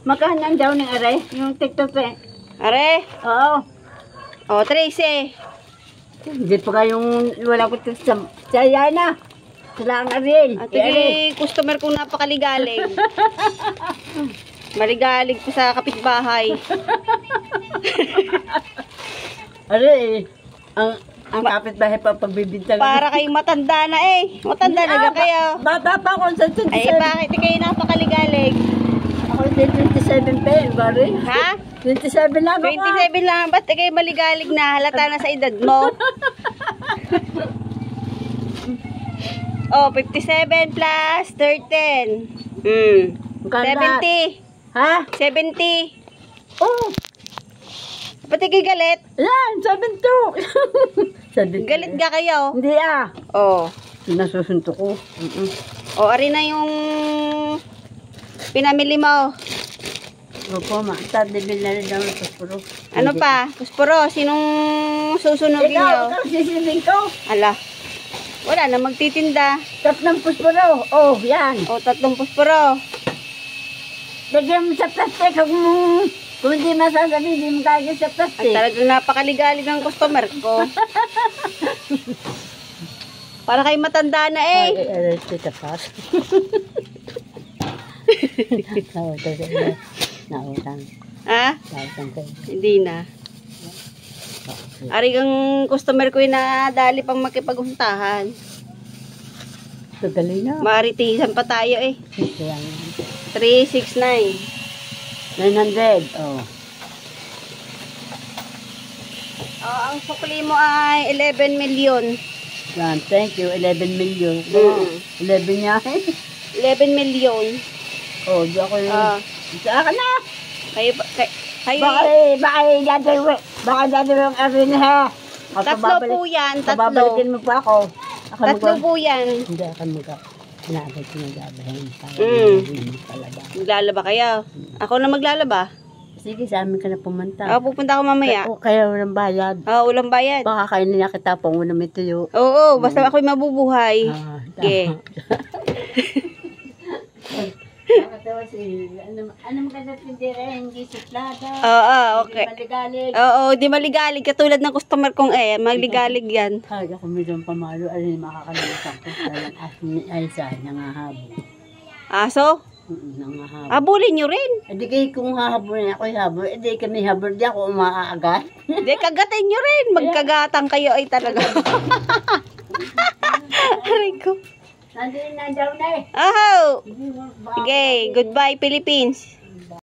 Magkano ang daw ng aray? Yung TikTok eh. Are? Oo. O, 13. Hindi pa kayong wala ko sa Yana. Sila ang Ariel. At customer kong napakaligalig. Maligalig pa sa kapitbahay. Aray, ang kapitbahay pa pagbibintang. Para kayong matanda na eh. Matanda na ba kayo? Bata pa ako sa 27. Ay, bakit kayo napakaligalig? Ako 27 pa yun, bari. Ha? 27 lang ako. 27 lang. Ba't kayo maligalig na? Halata na sa edad mo. Oh, 57 plus 13. 70. Ha? 70. Oh, Ba't kayo galit? yan, 72. Galit ka kayo? Hindi ah. Oh. Nasusunto ko. O, ari na yung pinamili mo. Opo, maktadibil na rin daw ng puspuro. Ano pa? Pusporo, sinong susunogin nyo? Ikaw, sisilbing ko. Ala, wala na magtitinda. Tatlong puspuro. Oh, yan. O, 3 pusporo. Lagyan mo sa plastic. Kung hindi masasabi, hindi mo kagad sa At plastic. talagang napakaligalig ng customer ko. Para kay matanda na eh. Ay, tita Pat. Nautang. Ha? Nautang kayo. Hindi na. Ari ang customer ko yung nadali pang makipag-untahan. Tagali na. Maritisan pa tayo eh. Kaya nga. 369. 900. Oh. Ang sukli mo ay 11 million. Yan, thank you. 11 million. Mm. 11 niya. 11 million. Oh, di ako yung... Sa akin na! Kayo, kayo, Baka dadawin ang arin ha. tatlo po yan, tatlo. Babalikin mo pa ako. Tatlo po yan. Hindi ako Inaabay ko nagagahin. Palaba. Maglalaba kayo? Ako na maglalaba? Sige, sa amin ka na pumunta. Pupunta ako mamaya. Kaya walang bayad. Walang bayad. Baka kainin niya kita pang unang may tuyo. Oo, basta ako'y mabubuhay. Okay. Ano maganda tindera, hindi suplada. Okay. Hindi maligalig. Di maligalig. Katulad ng customer kong maligalig yan. Kaya kung medyo pamalo, alin makakalimutan ko. Ay, sa nangahabol. Aso? Nangahabol. Habulin nyo rin. Hindi kayo kung hahabulin ako, habol. Hindi kami habol, di ako umaagat. Hindi, kagatin nyo rin. Magkagatang kayo ay talaga. Aray ko. Nandun na daw na eh. Oh! Okay, goodbye Philippines.